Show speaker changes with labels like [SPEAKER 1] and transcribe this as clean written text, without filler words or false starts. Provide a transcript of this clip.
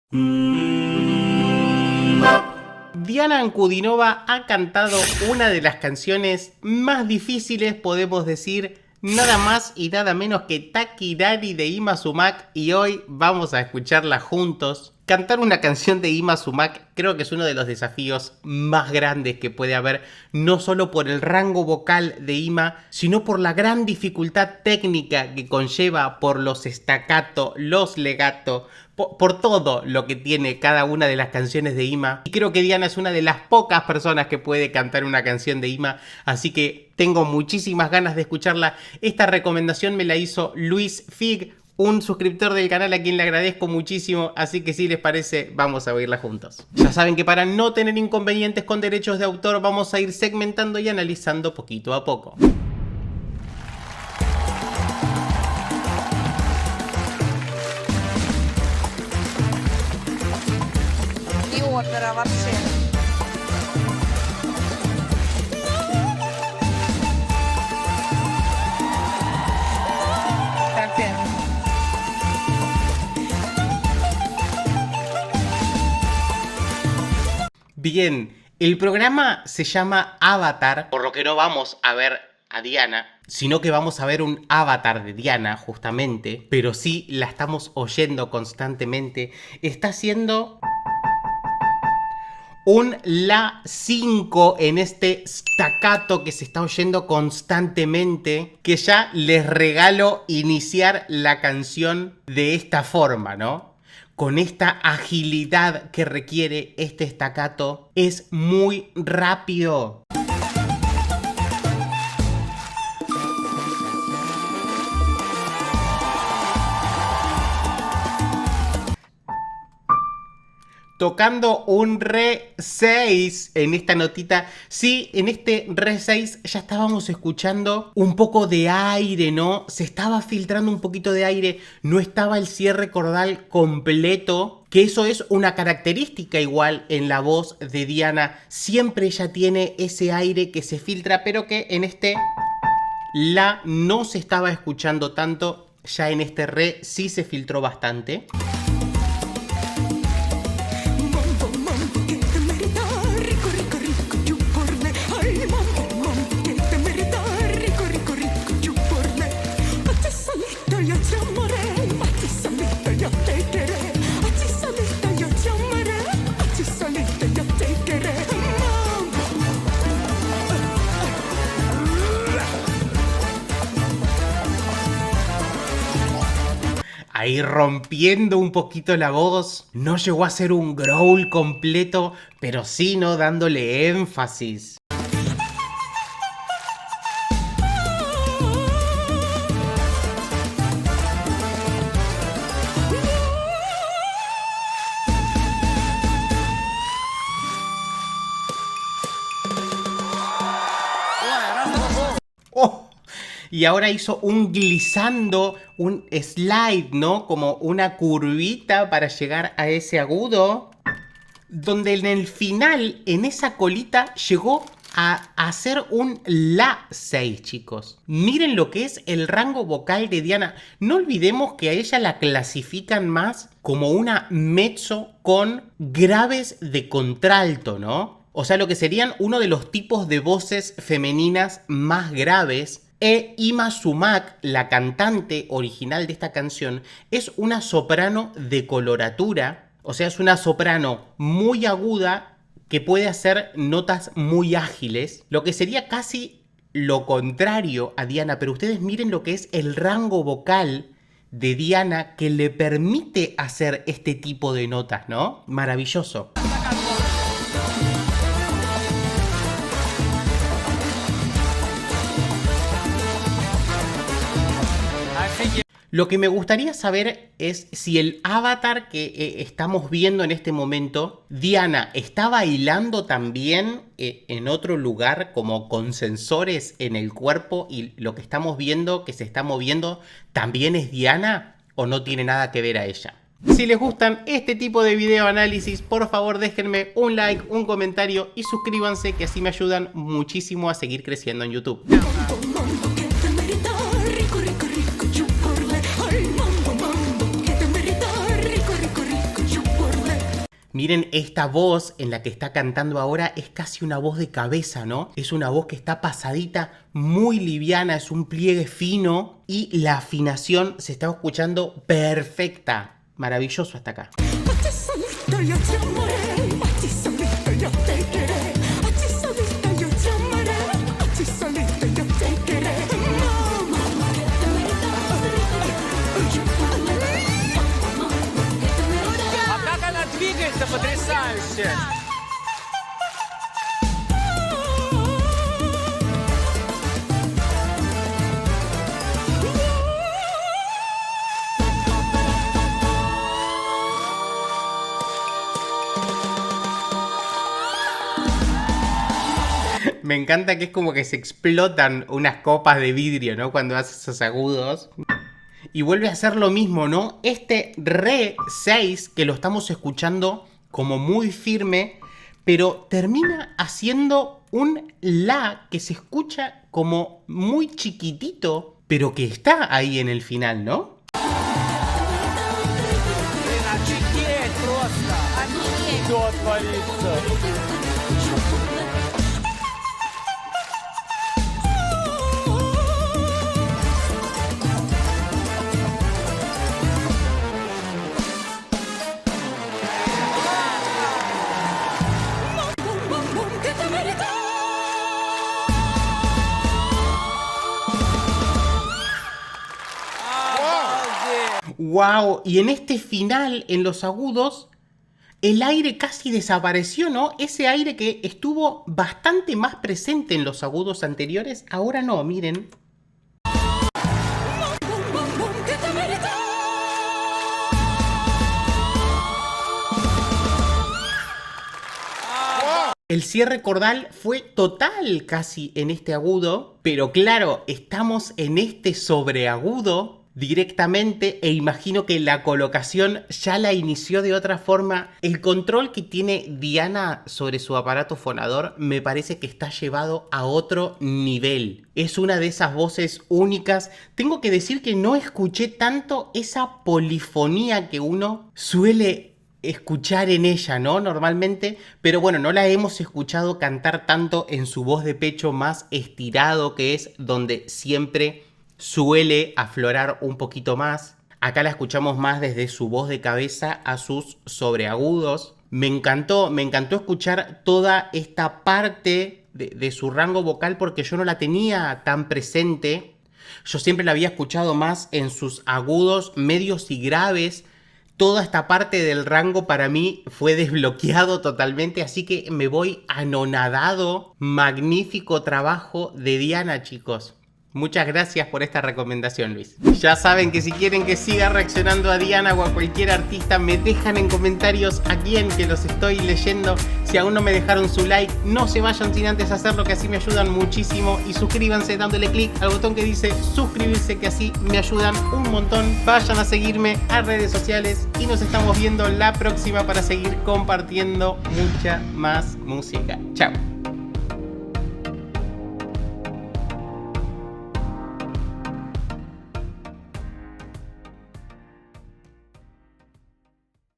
[SPEAKER 1] Diana Ankudinova ha cantado una de las canciones más difíciles, podemos decir, nada más y nada menos que Taki Dari de Yma Sumac, y hoy vamos a escucharla juntos. Cantar una canción de Yma Sumac creo que es uno de los desafíos más grandes que puede haber, no solo por el rango vocal de Yma, sino por la gran dificultad técnica que conlleva, por los staccato, los legato, por todo lo que tiene cada una de las canciones de Yma. Y creo que Diana es una de las pocas personas que puede cantar una canción de Yma, así que tengo muchísimas ganas de escucharla. Esta recomendación me la hizo Luis Fig, un suscriptor del canal a quien le agradezco muchísimo, así que si les parece, vamos a oírla juntos. Ya saben que para no tener inconvenientes con derechos de autor, vamos a ir segmentando y analizando poquito a poco.
[SPEAKER 2] И опера вообще. Капец.
[SPEAKER 1] Bien, el programa se llama Avatar, por lo que no vamos a ver a Diana, sino que vamos a ver un avatar de Diana, justamente, pero sí la estamos oyendo constantemente. Está haciendo un La 5 en este staccato que se está oyendo constantemente, que ya les regalo iniciar la canción de esta forma, ¿no? Con esta agilidad que requiere este staccato, es muy rápido. Tocando un Re 6 en esta notita. Sí, en este Re 6 ya estábamos escuchando un poco de aire, ¿no? Se estaba filtrando un poquito de aire. No estaba el cierre cordal completo, que eso es una característica igual en la voz de Diana. Siempre ella tiene ese aire que se filtra, pero que en este La no se estaba escuchando tanto. Ya en este Re sí se filtró bastante. Ahí rompiendo un poquito la voz. No llegó a ser un growl completo, pero sí, ¿no? Dándole énfasis. ¡Oh! Y ahora hizo un glissando, un slide, ¿no? Como una curvita para llegar a ese agudo. Donde en el final, en esa colita, llegó a hacer un La 6, chicos. Miren lo que es el rango vocal de Diana. No olvidemos que a ella la clasifican más como una mezzo con graves de contralto, ¿no? O sea, lo que serían uno de los tipos de voces femeninas más graves. Yma Sumac, la cantante original de esta canción, es una soprano de coloratura, o sea, es una soprano muy aguda que puede hacer notas muy ágiles, lo que sería casi lo contrario a Diana, pero ustedes miren lo que es el rango vocal de Diana que le permite hacer este tipo de notas, ¿no? Maravilloso. Lo que me gustaría saber es si el avatar que estamos viendo en este momento, Diana, ¿está bailando también en otro lugar como con sensores en el cuerpo y lo que estamos viendo que se está moviendo también es Diana o no tiene nada que ver a ella? Si les gustan este tipo de video análisis, por favor déjenme un like, un comentario y suscríbanse, que así me ayudan muchísimo a seguir creciendo en YouTube. Miren esta voz en la que está cantando ahora, es casi una voz de cabeza, ¿no? Es una voz que está pasadita, muy liviana, es un pliegue fino y la afinación se está escuchando perfecta. Maravilloso hasta acá.
[SPEAKER 3] Потрясающе!
[SPEAKER 1] Me encanta que es como que se explotan unas copas de vidrio, ¿no? Cuando hace esos agudos. Y vuelve a hacer lo mismo, ¿no? Este Re 6 que lo estamos escuchando como muy firme, pero termina haciendo un La que se escucha como muy chiquitito, pero que está ahí en el final, ¿no?
[SPEAKER 3] Офигеть просто! Что творится?
[SPEAKER 1] ¡Wow! Y en este final, en los agudos, el aire casi desapareció, ¿no? Ese aire que estuvo bastante más presente en los agudos anteriores, ahora no, miren. El cierre cordal fue total casi en este agudo, pero claro, estamos en este sobreagudo directamente e imagino que la colocación ya la inició de otra forma. El control que tiene Diana sobre su aparato fonador me parece que está llevado a otro nivel. Es una de esas voces únicas. Tengo que decir que no escuché tanto esa polifonía que uno suele escuchar en ella, ¿no? Normalmente, pero bueno, no la hemos escuchado cantar tanto en su voz de pecho más estirado, que es donde siempre suele aflorar un poquito más. Acá la escuchamos más desde su voz de cabeza a sus sobreagudos. Me encantó escuchar toda esta parte de su rango vocal porque yo no la tenía tan presente. Yo siempre la había escuchado más en sus agudos, medios y graves. Toda esta parte del rango para mí fue desbloqueado totalmente, así que me voy anonadado. Magnífico trabajo de Diana, chicos. Muchas gracias por esta recomendación, Luis. Ya saben que si quieren que siga reaccionando a Diana o a cualquier artista, me dejan en comentarios a quién, que los estoy leyendo. Si aún no me dejaron su like, no se vayan sin antes hacerlo, que así me ayudan muchísimo. Y suscríbanse dándole clic al botón que dice suscribirse, que así me ayudan un montón. Vayan a seguirme a redes sociales y nos estamos viendo la próxima para seguir compartiendo mucha más música. Chao.